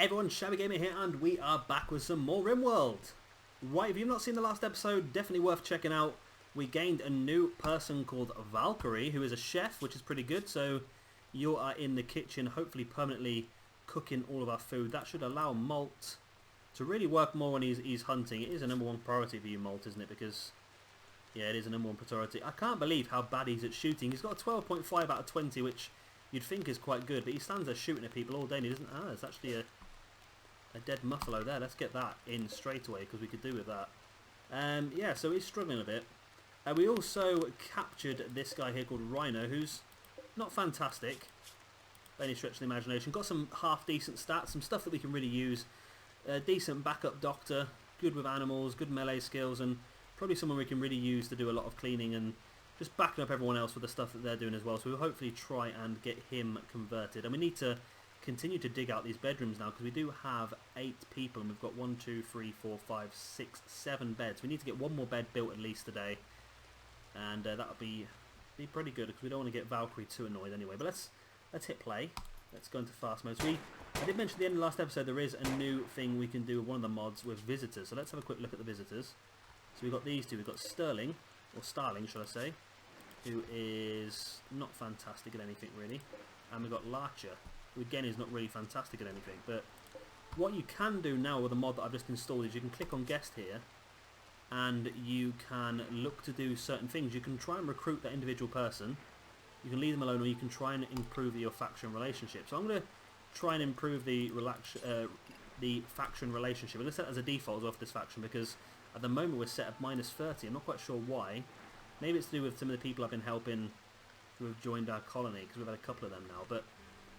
Everyone, Shabby Gamer here, and we are back with some more Rimworld. Right, if you've not seen the last episode, definitely worth checking out. We gained a new person called Valkyrie, who is a chef, which is pretty good. So you are in the kitchen, hopefully permanently cooking all of our food. That should allow Malt to really work more when he's hunting. It is a #1 priority for you, Malt, isn't it? Because, yeah, it is a #1 priority. I can't believe how bad he's at shooting. He's got a 12.5 out of 20, which you'd think is quite good, but he stands there shooting at people all day and he doesn't... Ah, it's actually a dead muffalo there. Let's get that in straight away because we could do with that. Yeah, so he's struggling a bit. We also captured this guy here called Rhino, who's not fantastic by any stretch of the imagination. Got some half-decent stats, some stuff that we can really use. A decent backup doctor, good with animals, good melee skills, and probably someone we can really use to do a lot of cleaning and just backing up everyone else with the stuff that they're doing as well. So we'll hopefully try and get him converted. And we need to continue to dig out these bedrooms now because we do have 8 people and we've got 1, 2, 3, 4, 5, 6, 7 beds. We need to get one more bed built at least today, and that'll be pretty good because we don't want to get Valkyrie too annoyed anyway. But let's hit play. Let's go into fast mode. So I did mention at the end of the last episode there is a new thing we can do with one of the mods with visitors. So let's have a quick look at the visitors. So we've got these two. We've got Sterling, or Starling should I say, who is not fantastic at anything really, and we've got Larcher, who again is not really fantastic at anything. But what you can do now with the mod that I've just installed is you can click on guest here and you can look to do certain things. You can try and recruit that individual person, you can leave them alone, or you can try and improve your faction relationship. So I'm going to try and improve the faction relationship. I'm going to set it as a default as well for this faction because at the moment we're set at -30. I'm not quite sure why. Maybe it's to do with some of the people I've been helping who have joined our colony, because we've had a couple of them now. But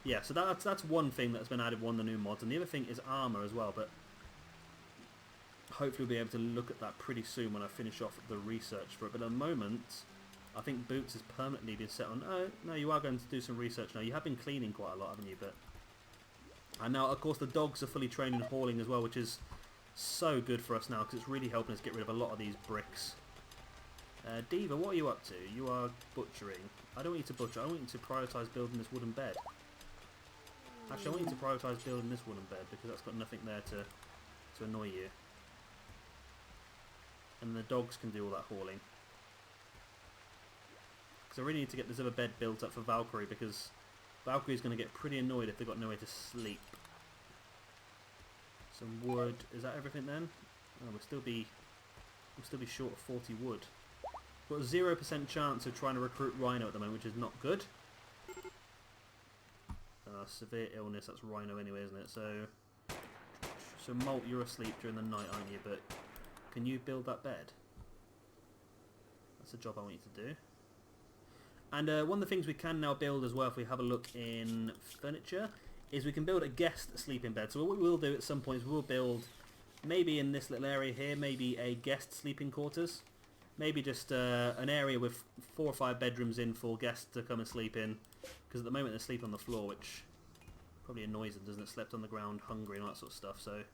yeah, so that's one thing that's been added, one of the new mods, and the other thing is armour as well. But hopefully we'll be able to look at that pretty soon when I finish off the research for it. But at the moment, I think Boots has permanently been set on... Oh, no, you are going to do some research now. You have been cleaning quite a lot, haven't you? But and now, of course, the dogs are fully trained in hauling as well, which is so good for us now because it's really helping us get rid of a lot of these bricks. Diva, what are you up to? You are butchering. I don't want you to butcher. I want you to prioritise building this wooden bed. Actually, I want you to prioritise building this wooden bed because that's got nothing there to annoy you. And the dogs can do all that hauling. Because I really need to get this other bed built up for Valkyrie because Valkyrie's going to get pretty annoyed if they've got nowhere to sleep. Some wood. Is that everything then? Oh, we'll still be short of 40 wood. Got a 0% chance of trying to recruit Rhino at the moment, which is not good. Severe illness, that's Rhino anyway, isn't it? So Malt, you're asleep during the night, aren't you? But can you build that bed? That's a job I want you to do. And one of the things we can now build as well, if we have a look in furniture, is we can build a guest sleeping bed. So what we will do at some point is we'll build, maybe in this little area here, maybe a guest sleeping quarters. Maybe just an area with 4 or 5 bedrooms in for guests to come and sleep in. Because at the moment they sleep on the floor, which probably annoys them, doesn't it? Slept on the ground, hungry and all that sort of stuff, so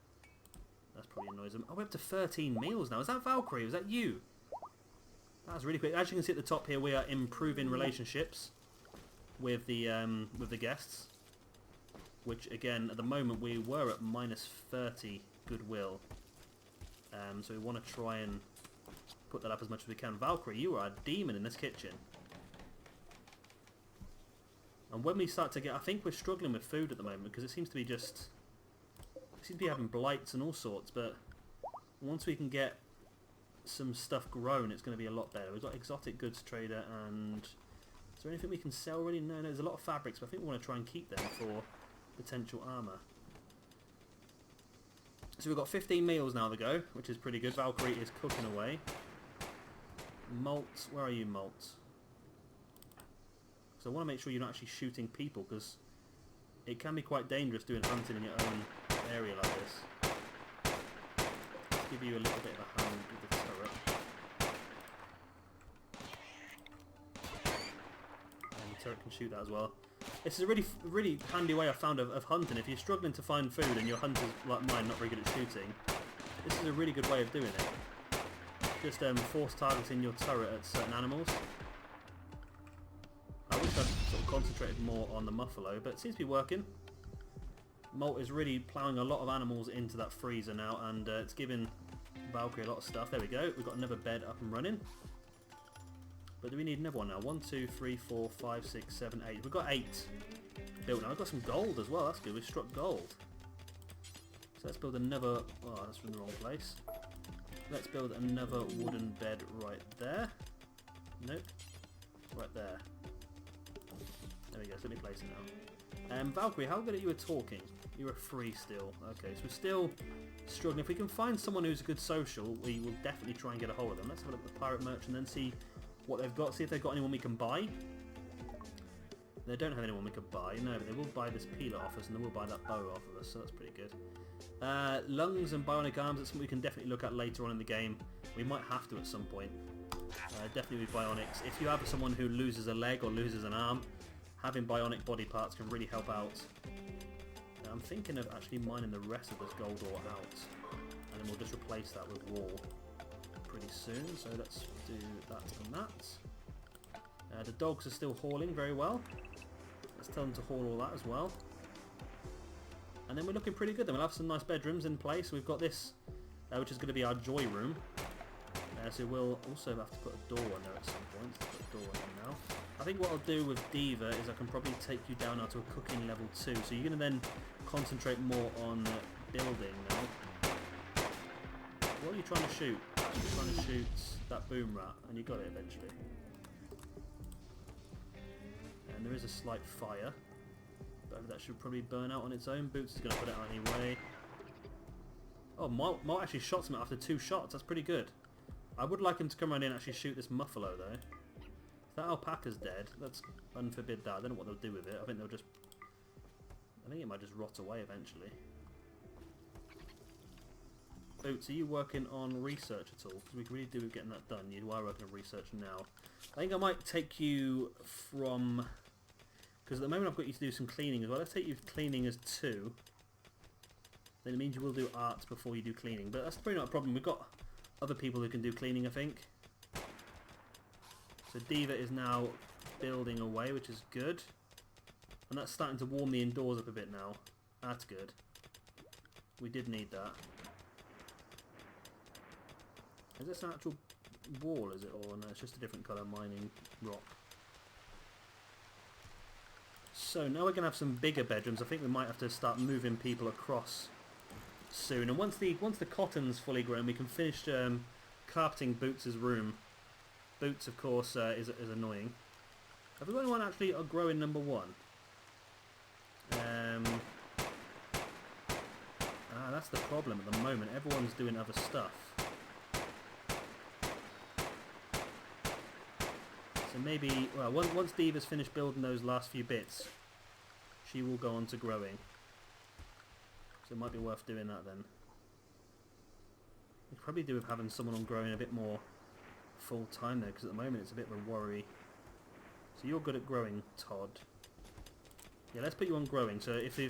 that's probably annoys them. Oh, we're up to 13 meals now. Is that Valkyrie? Was that you? That's really quick. As you can see at the top here, we are improving relationships with the guests. Which, again, at the moment we were at -30 goodwill. So we want to try and put that up as much as we can. Valkyrie, you are a demon in this kitchen. And when we start to get... I think we're struggling with food at the moment because it seems to be just... We seem to be having blights and all sorts, but once we can get some stuff grown, it's going to be a lot better. We've got exotic goods trader, and is there anything we can sell really? No, there's a lot of fabrics, but I think we want to try and keep them for potential armour. So we've got 15 meals now to go, which is pretty good. Valkyrie is cooking away. Malt, where are you, Malt? So I want to make sure you're not actually shooting people, because it can be quite dangerous doing hunting in your own area like this. Let's give you a little bit of a hand with the turret. And the turret can shoot that as well. This is a really handy way I found of hunting. If you're struggling to find food and your hunter's like mine, not very good at shooting, this is a really good way of doing it. Just force targeting your turret at certain animals. I wish I'd sort of concentrated more on the muffalo, but it seems to be working. Molt is really ploughing a lot of animals into that freezer now, and it's giving Valkyrie a lot of stuff. There we go. We've got another bed up and running. But do we need another one now? 1, 2, 3, 4, 5, 6, 7, 8. We've got 8 built now. We've got some gold as well. That's good. We've struck gold. So let's build another... Oh, that's from the wrong place. Let's build another wooden bed right there. Nope. Right there. There we go. So let me place it now. Valkyrie, how good are you at talking? You're a free still. Okay, so we're still struggling. If we can find someone who's a good social, we will definitely try and get a hold of them. Let's have a look at the pirate merchant and then see what they've got. See if they've got anyone we can buy. They don't have anyone we could buy. No, but they will buy this peeler off us and they will buy that bow off of us, so that's pretty good. Lungs and bionic arms, that's something we can definitely look at later on in the game. We might have to at some point. Definitely with bionics. If you have someone who loses a leg or loses an arm, having bionic body parts can really help out. I'm thinking of actually mining the rest of this gold ore out, and then we'll just replace that with wool pretty soon. So let's do that and that. The dogs are still hauling very well. Let's tell them to haul all that as well. And then we're looking pretty good. Then we'll have some nice bedrooms in place. We've got this, which is going to be our joy room. So we'll also have to put a door on there at some point. Let's put a door on now. I think what I'll do with Diva is I can probably take you down now to a cooking level 2. So you're going to then concentrate more on building now. What are you trying to shoot? You're trying to shoot that boom rat, and you got it eventually. And there is a slight fire, but that should probably burn out on its own. Boots is going to put it out anyway. Oh, Malt actually shot him after 2 shots. That's pretty good. I would like him to come around in and actually shoot this muffalo though. If that alpaca's dead, let's unforbid that. I don't know what they'll do with it. I think they'll just... I think it might just rot away eventually. Boots, are you working on research at all? Because we can really do with getting that done. You are working on research now. I think I might take you from... Because at the moment I've got you to do some cleaning as well. Let's take you cleaning as 2. Then it means you will do art before you do cleaning. But that's probably not a problem. We've got other people who can do cleaning, I think. So Diva is now building away, which is good. And that's starting to warm the indoors up a bit now. That's good. We did need that. Is this an actual wall, is it? Or no, it's just a different colour mining rock. So now we're going to have some bigger bedrooms. I think we might have to start moving people across soon. And once the cotton's fully grown, we can finish carpeting Boots' room. Boots, of course, is annoying. Have we got anyone actually growing number 1? That's the problem at the moment. Everyone's doing other stuff. So maybe, well, once Diva's finished building those last few bits, she will go on to growing. So it might be worth doing that then. We could probably do with having someone on growing a bit more full time there, because at the moment it's a bit of a worry. So you're good at growing, Todd. Yeah, let's put you on growing. So if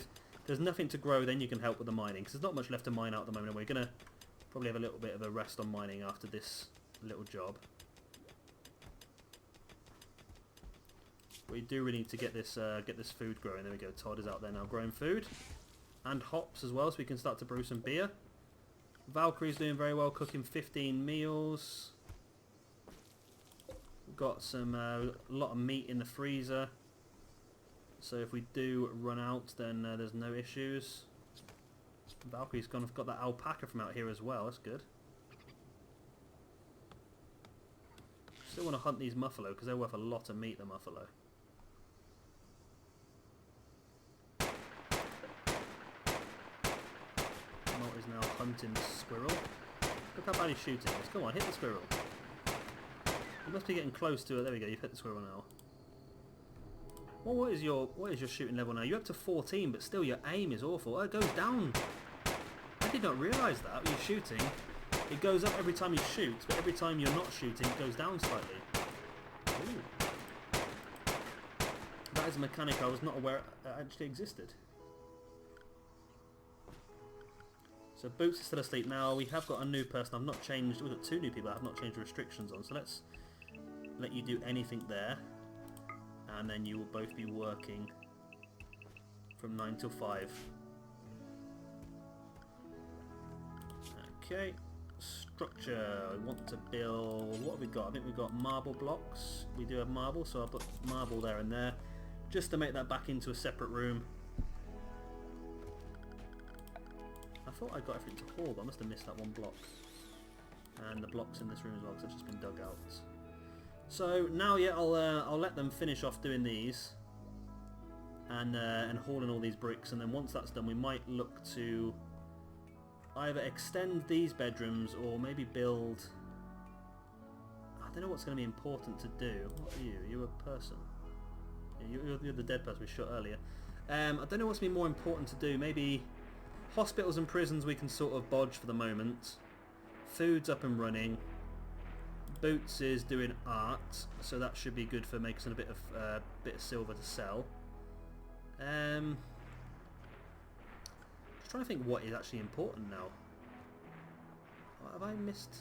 there's nothing to grow, then you can help with the mining, because there's not much left to mine out at the moment. We're going to probably have a little bit of a rest on mining after this little job. We do really need to get this food growing. There we go. Todd is out there now growing food. And hops as well, so we can start to brew some beer. Valkyrie's doing very well, cooking 15 meals. We've got some lot of meat in the freezer. So if we do run out, then there's no issues. Valkyrie's got that alpaca from out here as well. That's good. Still want to hunt these muffalo, because they're worth a lot of meat, the muffalo. Malt is now hunting the squirrel. Look how bad he's shooting this. Come on, hit the squirrel. You must be getting close to it. There we go, you've hit the squirrel now. Well, what is your shooting level now? You're up to 14, but still your aim is awful. Oh, it goes down. I did not realise that. When you're shooting, it goes up every time you shoot, but every time you're not shooting, it goes down slightly. Ooh. That is a mechanic I was not aware actually existed. So Boots is still asleep now. We have got a new person. I've not changed. We've got 2 new people I have not changed restrictions on. So let's let you do anything there. And then you will both be working from 9 till 5. Okay. Structure. We want to build... What have we got? I think we've got marble blocks. We do have marble, so I'll put marble there and there. Just to make that back into a separate room. I thought I got everything to haul, but I must have missed that one block. And the blocks in this room as well, because they've just been dug out. So now, yeah, I'll let them finish off doing these. And hauling all these bricks, and then once that's done we might look to either extend these bedrooms or maybe build... I don't know what's going to be important to do. What are you? You're a person. Yeah, you're the dead person we shot earlier. I don't know what's going to be more important to do. Maybe hospitals and prisons we can sort of bodge for the moment. Food's up and running. Boots is doing art, so that should be good for making a bit of silver to sell. Just trying to think what is actually important now. What have I missed?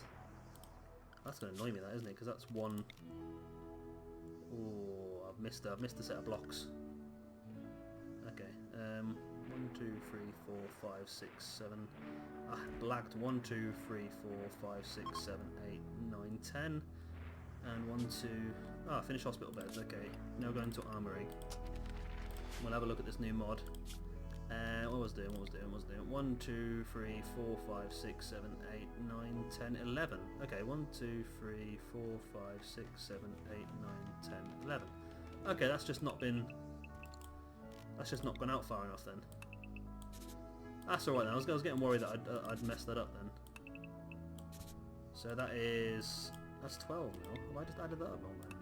That's going to annoy me, that, isn't it? Because that's one... Oh, I've missed a set of blocks. Okay. 1, 2, 3, 4, 5, 6, 7. Ah, blacked. 1, 2, 3, 4, 5, 6, 7, 8, 9, 10. And 1, 2... Ah, finish hospital beds. Okay. Now going to armory. We'll have a look at this new mod. What was doing? 1, 2, 3, 4, 5, 6, 7, 8, 9, 10, 11. Okay, 1, 2, 3, 4, 5, 6, 7, 8, 9, 10, 11. Okay, that's just not gone out far enough then. That's alright then. I was getting worried that I'd messed that up then. So that's 12 now. Have I just added that up wrong then?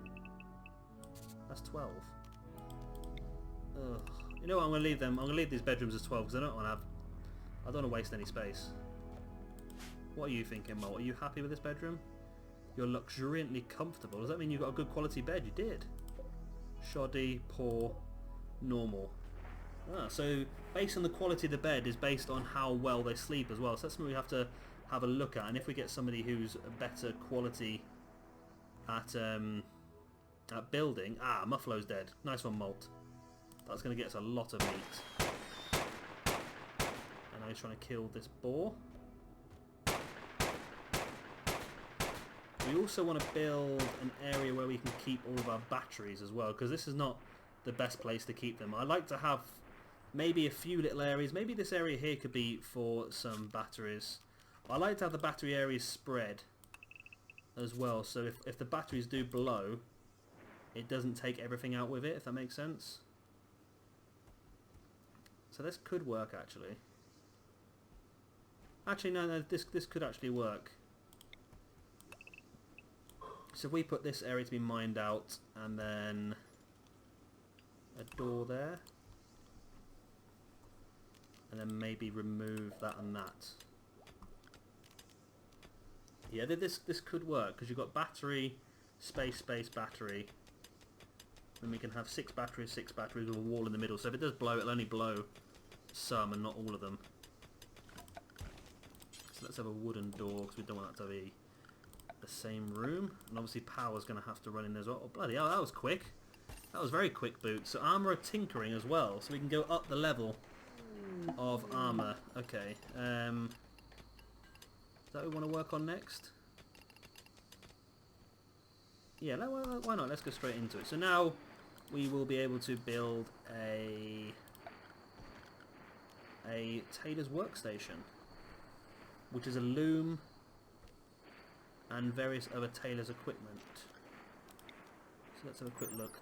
That's 12. Ugh. You know what, I'm going to leave them. I'm going to leave these bedrooms as 12 because I don't want to waste any space. What are you thinking, Mo? Are you happy with this bedroom? You're luxuriantly comfortable. Does that mean you've got a good quality bed? You did. Shoddy, poor, normal. Ah, so based on the quality of the bed is based on how well they sleep as well. So that's something we have to have a look at. And if we get somebody who's a better quality at building... Ah, Muffalo's dead. Nice one, Molt. That's going to get us a lot of meat. And now he's trying to kill this boar. We also want to build an area where we can keep all of our batteries as well, because this is not the best place to keep them. I like to have maybe a few little areas. Maybe this area here could be for some batteries. I like to have the battery areas spread as well, so if the batteries do blow, it doesn't take everything out with it, if that makes sense. So this could work actually. Actually no, this could actually work. So if we put this area to be mined out and then a door there, and then maybe remove that and that. Yeah, this could work because you've got battery, space, battery. Then we can have 6 batteries with a wall in the middle. So if it does blow, it'll only blow some and not all of them. So let's have a wooden door because we don't want that to be the same room. And obviously power's going to have to run in there as well. Oh, bloody hell, that was quick. That was very quick, Boots. So armour tinkering as well. So we can go up the level of armour. Okay. Is that what we want to work on next? Yeah, why not? Let's go straight into it. So now we will be able to build a tailor's workstation, which is a loom and various other tailor's equipment. So let's have a quick look.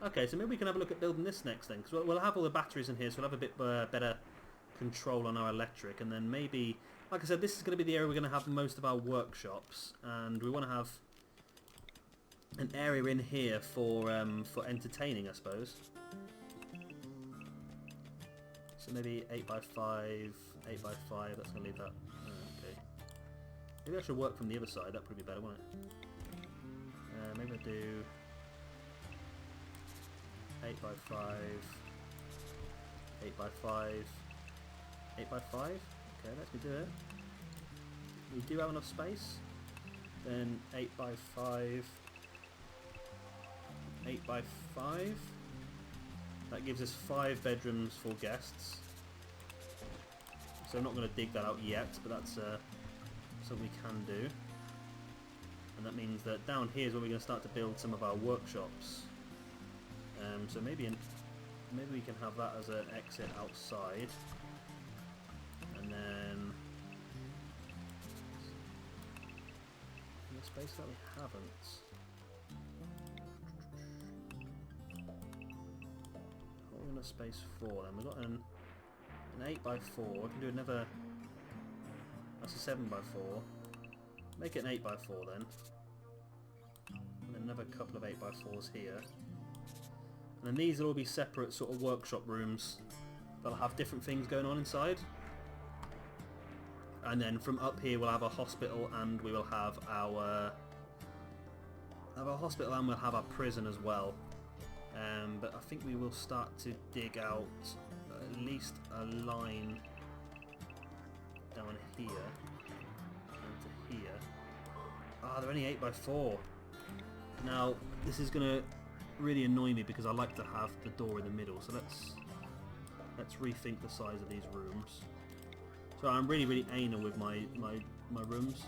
Okay, so maybe we can have a look at building this next then, because we'll have all the batteries in here, so we'll have a bit better control on our electric, and then maybe, like I said, this is going to be the area we're going to have most of our workshops, and we want to have an area in here for entertaining, I suppose. So maybe 8x5, 8x5, that's going to leave that. Okay. Maybe I should work from the other side, that would be better, wouldn't it? Maybe I'll do 8x5, 8x5, 8x5. Okay, let me do it. We do have enough space. Then 8x5, 8x5. That gives us 5 bedrooms for guests. So I'm not going to dig that out yet, but that's something we can do. And that means that down here is where we're going to start to build some of our workshops. So maybe we can have that as an exit outside. And then in the space that we haven't. What are we going to space for then? We've got an 8x4. We can do another. That's a 7x4. Make it an 8x4 then. And then another couple of 8x4s here. And then these will all be separate sort of workshop rooms. They'll have different things going on inside. And then from up here we'll have a hospital, and we will have our hospital, and we'll have our prison as well. But I think we will start to dig out at least a line down here and to here. Ah, they're only 8x4. Now this is gonna really annoy me because I like to have the door in the middle. So let's rethink the size of these rooms. So I'm really anal with my rooms.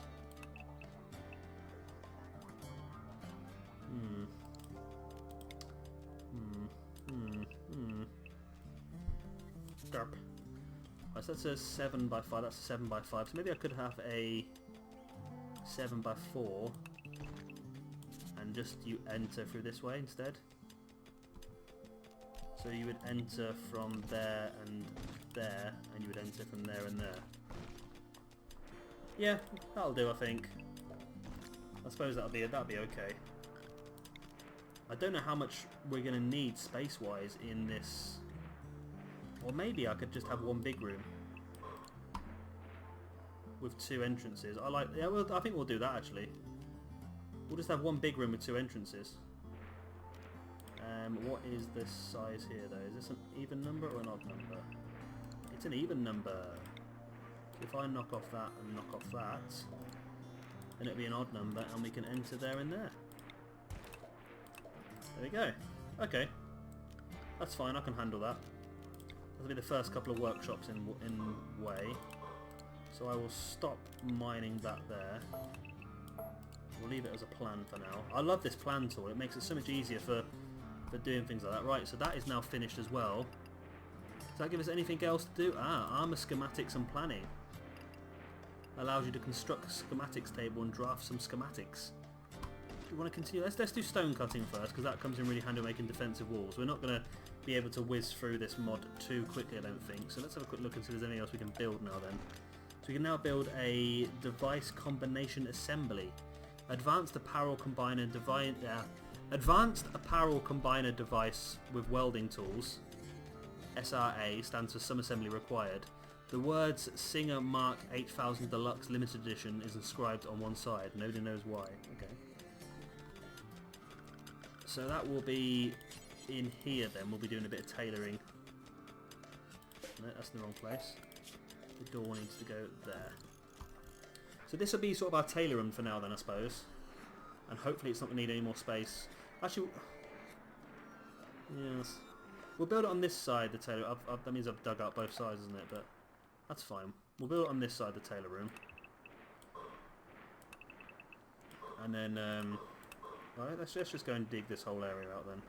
Derp. Right, so that's a 7x5. That's a 7x5. So maybe I could have a 7x4. And just you enter through this way instead. So you would enter from there, and you would enter from there and there. Yeah, that'll do, I think. I suppose that'll be okay. I don't know how much we're going to need space-wise in this. Or maybe I could just have one big room with 2 entrances. Yeah, well, I think we'll do that actually. We'll just have one big room with 2 entrances. What is this size here though? Is this an even number or an odd number? It's an even number. So if I knock off that and knock off that, then it'll be an odd number, and we can enter there and there. There we go. Okay. That's fine, I can handle that. That'll be the first couple of workshops in way. So I will stop mining that there. We'll leave it as a plan for now. I love this plan tool. It makes it so much easier for doing things like that. Right, so that is now finished as well. Does that give us anything else to do? Armour schematics and planning. Allows you to construct a schematics table and draft some schematics. Do you want to continue? Let's do stone cutting first, because that comes in really handy making defensive walls. We're not going to be able to whiz through this mod too quickly, I don't think. So let's have a quick look and see if there's anything else we can build now then. So we can now build a device combination assembly. Advanced apparel combiner device with welding tools. SRA stands for some assembly required. The words Singer Mark 8000 Deluxe Limited Edition is inscribed on one side. Nobody knows why. Okay. So that will be in here then. We'll be doing a bit of tailoring. No, that's in the wrong place. The door needs to go there. So this will be sort of our tailor room for now then, I suppose. And hopefully it's not going to need any more space. Actually, yes. We'll build it on this side, the tailor. That means I've dug out both sides, isn't it? But that's fine. We'll build it on this side, the tailor room. And then, alright, let's just go and dig this whole area out then.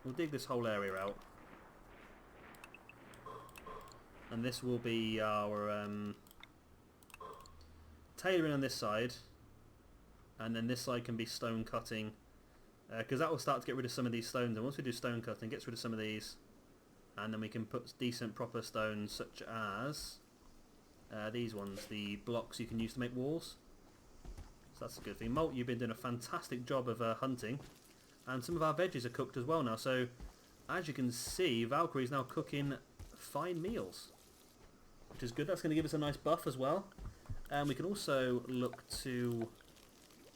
We'll dig this whole area out. And this will be our tailoring on this side, and then this side can be stone cutting, because that will start to get rid of some of these stones, and once we do stone cutting, it gets rid of some of these, and then we can put decent proper stones such as these ones, the blocks you can use to make walls. So that's a good thing. Molt, you've been doing a fantastic job of hunting, and some of our veggies are cooked as well now, so as you can see, Valkyrie's now cooking fine meals, which is good. That's going to give us a nice buff as well. And we can also look to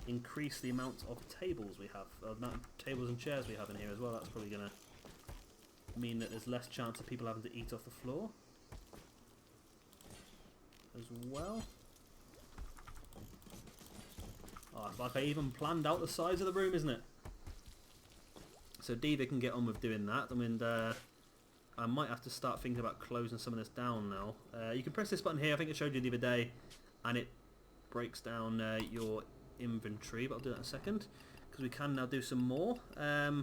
increase the amount of tables we have, the amount of tables and chairs we have in here as well. That's probably going to mean that there's less chance of people having to eat off the floor as well. Oh, it's like I even planned out the size of the room, isn't it? So Diva can get on with doing that. I mean, I might have to start thinking about closing some of this down now. You can press this button here, I think I showed you the other day, and it breaks down your inventory, but I'll do that in a second, because we can now do some more. I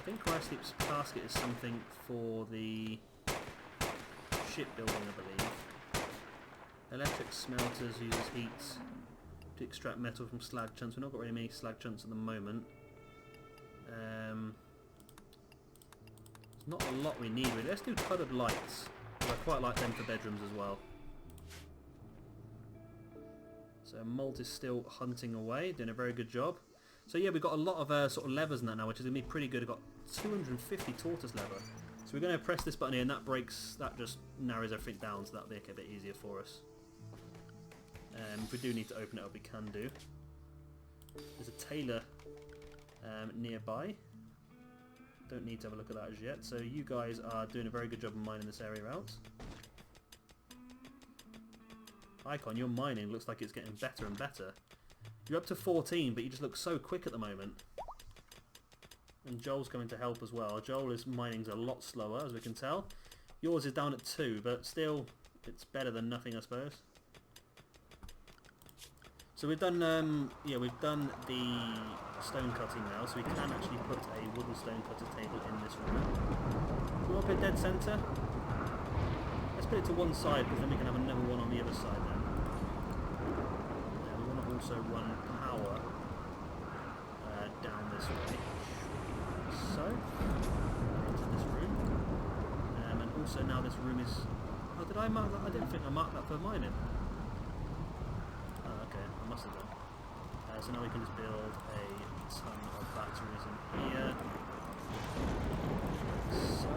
think Chrysleep's casket is something for the shipbuilding, I believe. Electric smelters uses heat to extract metal from slag chunks. We've not got very many slag chunks at the moment. There's not a lot we need really. Let's do coloured lights. I quite like them for bedrooms as well. So Malt is still hunting away, doing a very good job. So yeah, we've got a lot of sort of levers in that now, which is going to be pretty good. We've got 250 tortoise lever. So we're going to press this button here, and that just narrows everything down, so that'll make it a bit easier for us. If we do need to open it up, we can do. There's a tailor nearby. Don't need to have a look at that as yet. So you guys are doing a very good job of mining this area out. Icon, your mining looks like it's getting better and better. You're up to 14, but you just look so quick at the moment. And Joel's coming to help as well. Joel's mining's a lot slower, as we can tell. Yours is down at 2, but still, it's better than nothing, I suppose. So we've done, we've done the stone cutting now, so we can actually put a wooden stone cutter table in this room. We want to put dead centre. Let's put it to one side, because then we can have another one on the other side then. We want to also run power down this way. So, into this room. And also now this room is... Oh, did I mark that? I didn't think I marked that for mining. Oh, okay, I must have done. So now we can just build a ton of batteries in here. So...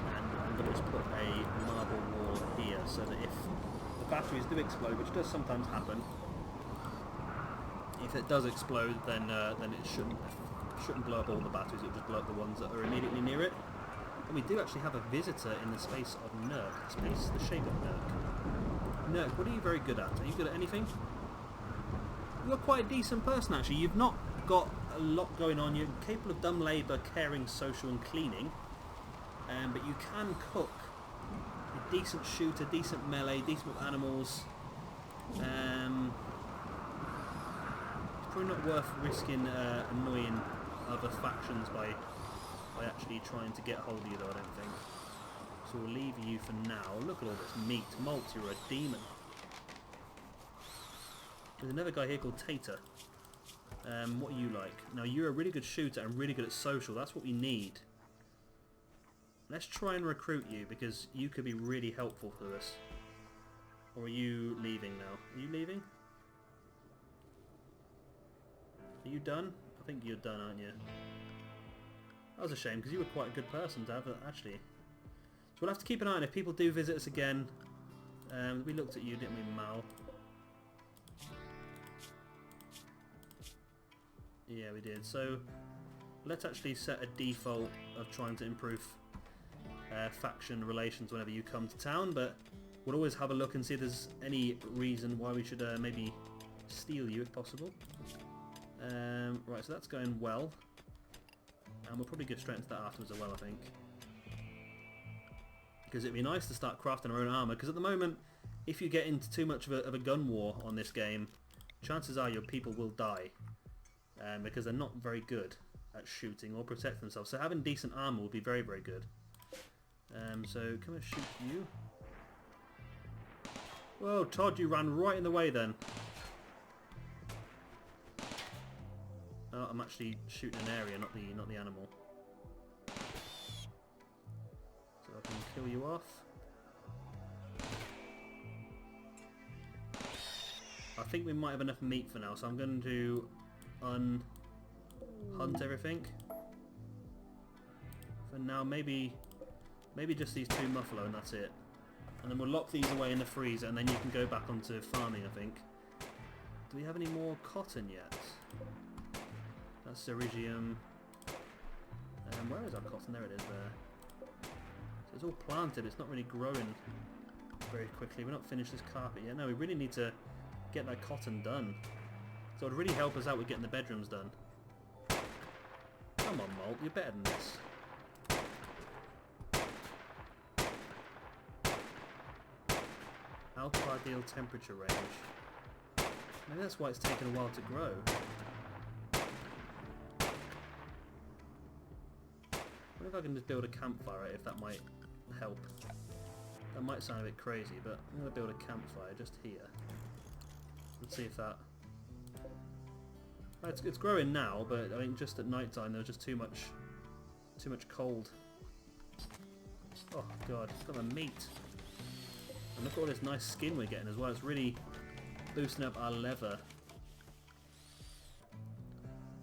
And I'm going to just put a marble wall here, so that if the batteries do explode, which does sometimes happen, if it does explode, then it shouldn't blow up all the batteries. It'll just blow up the ones that are immediately near it. And we do actually have a visitor in the space of Nurk. The shape of Nurk. Nurk, what are you very good at? Are you good at anything? You're quite a decent person, actually. You've not got a lot going on. You're capable of dumb labour, caring, social, and cleaning. But you can cook. A decent shooter, decent melee, decent with animals. Probably not worth risking annoying other factions by actually trying to get hold of you, though, I don't think. So we'll leave you for now. Look at all this meat. Malt, you're a demon. There's another guy here called Tater. What are you like? Now, you're a really good shooter and really good at social. That's what we need. Let's try and recruit you, because you could be really helpful for us. Or are you leaving now? Are you leaving? Are you done? I think you're done, aren't you? That was a shame, because you were quite a good person to have, actually. So we'll have to keep an eye on if people do visit us again. We looked at you, didn't we, Mal? Yeah, we did. So let's actually set a default of trying to improve faction relations whenever you come to town, but we'll always have a look and see if there's any reason why we should maybe steal you if possible. Right, so that's going well. And we'll probably go straight into that afterwards as well, I think. Because it'd be nice to start crafting our own armour, because at the moment, if you get into too much of a gun war on this game, chances are your people will die. Because they're not very good at shooting or protecting themselves. So having decent armour would be very, very good. So come and shoot you. Whoa, Todd, you ran right in the way then. Oh, I'm actually shooting an area, not the animal. So I can kill you off. I think we might have enough meat for now, so I'm going to hunt everything. For now, maybe just these 2 muffalo and that's it. And then we'll lock these away in the freezer, and then you can go back onto farming, I think. Do we have any more cotton yet? That's Cerigium. Where is our cotton? There it is there. So it's all planted, it's not really growing very quickly. We're not finished this carpet yet. No, we really need to get that cotton done. So it would really help us out with getting the bedrooms done. Come on, Molt, you're better than this. Out of ideal temperature range. Maybe that's why it's taken a while to grow. I wonder if I can just build a campfire, if that might help. That might sound a bit crazy, but I'm going to build a campfire just here. Let's see if that... It's growing now, but I mean just at night time there was just too much cold. Oh god, it's got the meat. And look at all this nice skin we're getting as well. It's really boosting up our leather.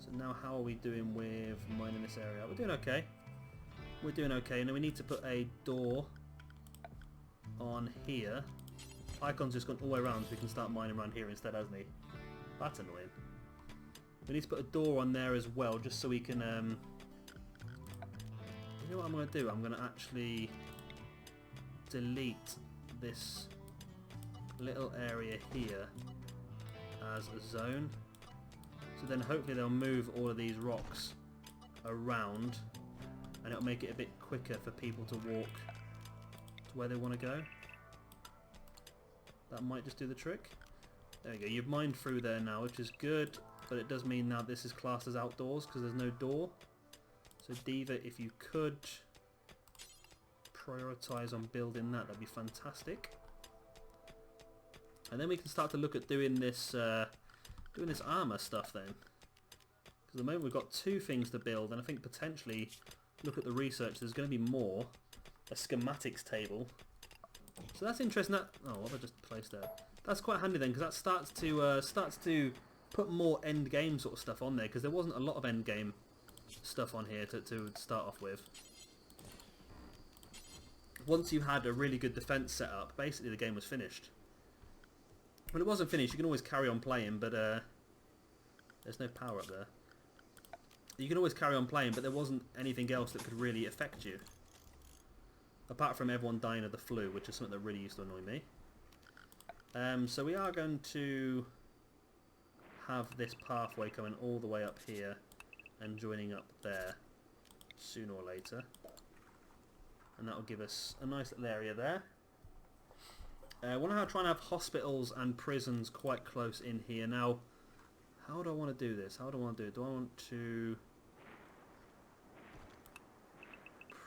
So now how are we doing with mining this area? We're doing okay. We're doing okay, and then we need to put a door on here. Icon's just gone all the way around so we can start mining around here instead, hasn't he? That's annoying. We need to put a door on there as well, just so we can... You know what I'm going to do? I'm going to actually delete this little area here as a zone. So then hopefully they'll move all of these rocks around, and it'll make it a bit quicker for people to walk to where they want to go. That might just do the trick. There we go, you've mined through there now, which is good, but it does mean now this is classed as outdoors because there's no door. So Diva, if you could prioritise on building that, that'd be fantastic. And then we can start to look at doing this armour stuff then. Because at the moment we've got 2 things to build, and I think potentially, look at the research, there's going to be more. A schematics table. So that's interesting. That, oh, what have I just placed there? That's quite handy then, because that starts to put more end game sort of stuff on there, because there wasn't a lot of end game stuff on here to start off with. Once you had a really good defense set up, basically the game was finished. When it wasn't finished, you can always carry on playing, but there's no power up there. You can always carry on playing, but there wasn't anything else that could really affect you. Apart from everyone dying of the flu, which is something that really used to annoy me. So we are going to have this pathway coming all the way up here and joining up there sooner or later. And that will give us a nice little area there. I want to try and have hospitals and prisons quite close in here. Now, how do I want to do this? How do I want to do it? Do I want to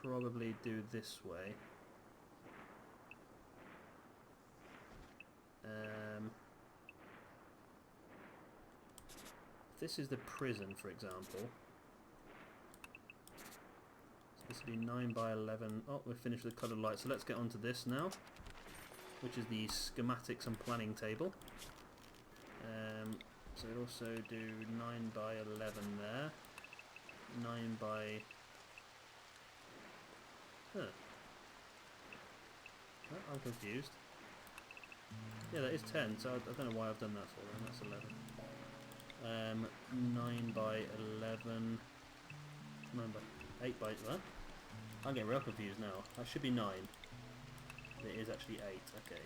probably do this way? This is the prison, for example. So this would be 9 by 11. Oh, we're finished with the coloured light. So let's get onto this now, which is the schematics and planning table. So we'd also do 9 by 11 there. 9 by... Huh. Oh, I'm confused. Yeah, that is 10, so I don't know why I've done that for them. That's 11. 9 by 11... 9 by... 8 by... What? I'm getting real confused now. That should be 9. It is actually 8, okay.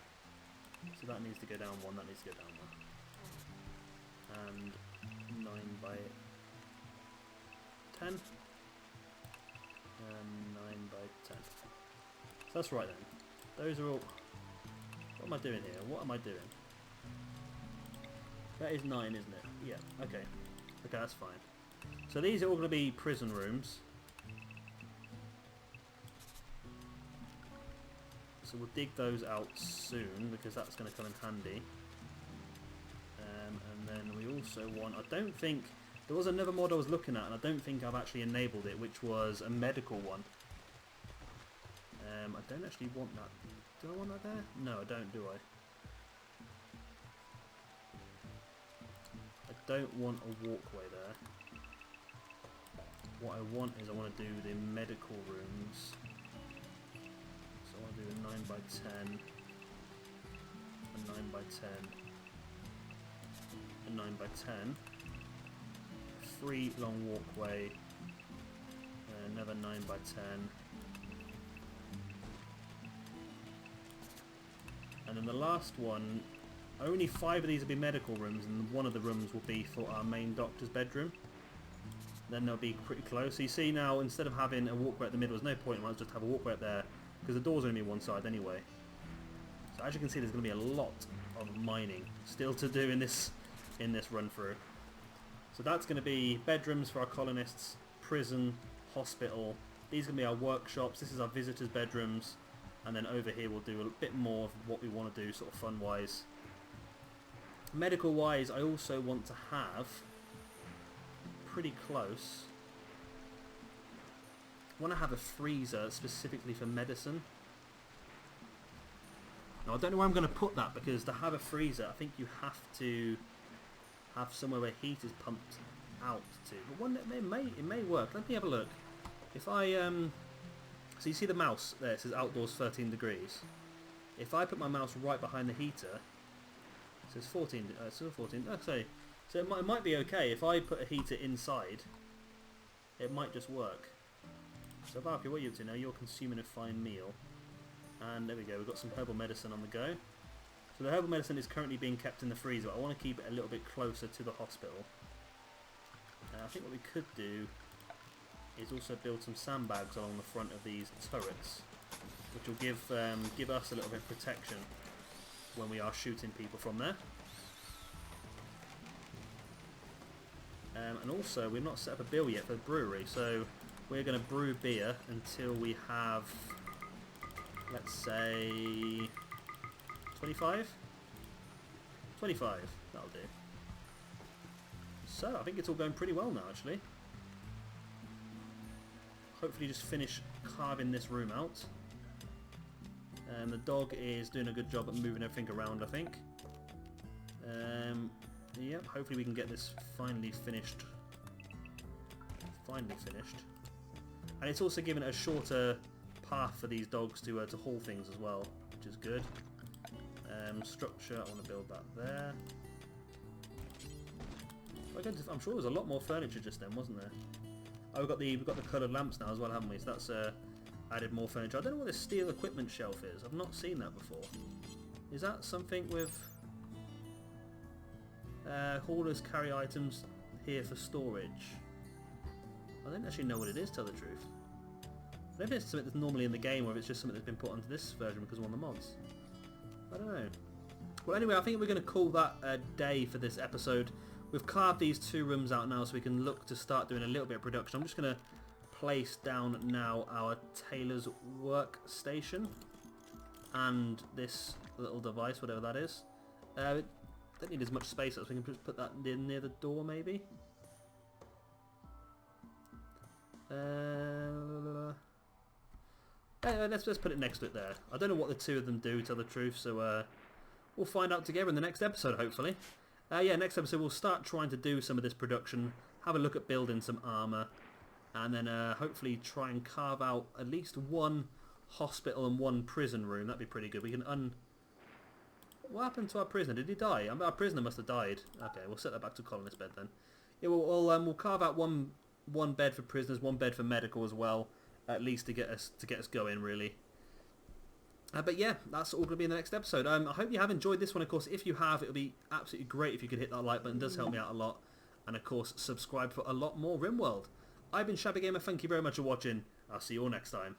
So that needs to go down 1, that needs to go down 1. And 9 by 10. And 9 by 10. So that's right then. Those are all... What am I doing here? What am I doing? That is 9, isn't it? Yeah, okay. Okay, that's fine. So these are all going to be prison rooms. So we'll dig those out soon, because that's going to come in handy. And then we also want... I don't think... There was another mod I was looking at, and I don't think I've actually enabled it, which was a medical one. I don't actually want that. Do I want that there? No, I don't, do I? I don't want a walkway there. What I want is I want to do the medical rooms. So I want to do a 9 by 10, a 9 by 10, a 9 by 10, 3 long walkway, another 9 by 10, and then the last one, Only 5 of these will be medical rooms, and one of the rooms will be for our main doctor's bedroom. Then they'll be pretty close. So you see now, instead of having a walkway at the middle, there's no point. I might just have a walkway up there, because the door's only one side anyway. So as you can see, there's going to be a lot of mining still to do in this run through. So that's going to be bedrooms for our colonists, prison, hospital. These are going to be our workshops. This is our visitors' bedrooms. And then over here we'll do a bit more of what we want to do, sort of fun-wise. Medical-wise, I also want to have, pretty close, I want to have a freezer specifically for medicine. Now I don't know where I'm going to put that, because to have a freezer, I think you have to have somewhere where heat is pumped out to. But one, it may work. Let me have a look. If I so you see the mouse there, it says outdoors 13 degrees. If I put my mouse right behind the heater, it says 14. Still 14. Oh, sorry. So it might be okay if I put a heater inside. It might just work. So Valkyrie, what are you up to now? You're consuming a fine meal. And there we go, we've got some herbal medicine on the go. So the herbal medicine is currently being kept in the freezer, but I want to keep it a little bit closer to the hospital. I think what we could do is also build some sandbags along the front of these turrets, which will give us a little bit of protection when we are shooting people from there. And also, we've not set up a bill yet for the brewery, so we're going to brew beer until we have, let's say, 25? 25, that'll do. So, I think it's all going pretty well now, actually. Hopefully just finish carving this room out. And the dog is doing a good job at moving everything around, I think. Yep, hopefully we can get this finally finished. And it's also given a shorter path for these dogs to haul things as well, which is good. Structure, I want to build that there. I'm sure there was a lot more furniture just then, wasn't there? Oh, we've got the coloured lamps now as well, haven't we? So that's added more furniture. I don't know what this steel equipment shelf is. I've not seen that before. Is that something with haulers carry items here for storage? I don't actually know what it is, to tell the truth. I don't know if it's something that's normally in the game or if it's just something that's been put onto this version because of one of the mods. I don't know. Well, anyway, I think we're going to call that a day for this episode. We've carved these 2 rooms out now so we can look to start doing a little bit of production. I'm just going to place down now our tailor's workstation and this little device, whatever that is. Don't need as much space, so we can just put that near the door, maybe. Let's put it next to it there. I don't know what the 2 of them do, to tell the truth, so we'll find out together in the next episode, hopefully. Yeah, next episode we'll start trying to do some of this production, have a look at building some armour, and then hopefully try and carve out at least 1 hospital and 1 prison room. That'd be pretty good. We can What happened to our prisoner? Did he die? Our prisoner must have died. Okay, we'll set that back to colonist bed then. Yeah, we'll carve out one bed for prisoners, 1 bed for medical as well, at least to get us going, really. But yeah, that's all going to be in the next episode. I hope you have enjoyed this one. Of course, if you have, it would be absolutely great if you could hit that like button. It does help me out a lot. And of course, subscribe for a lot more Rimworld. I've been Shabby Gamer. Thank you very much for watching. I'll see you all next time.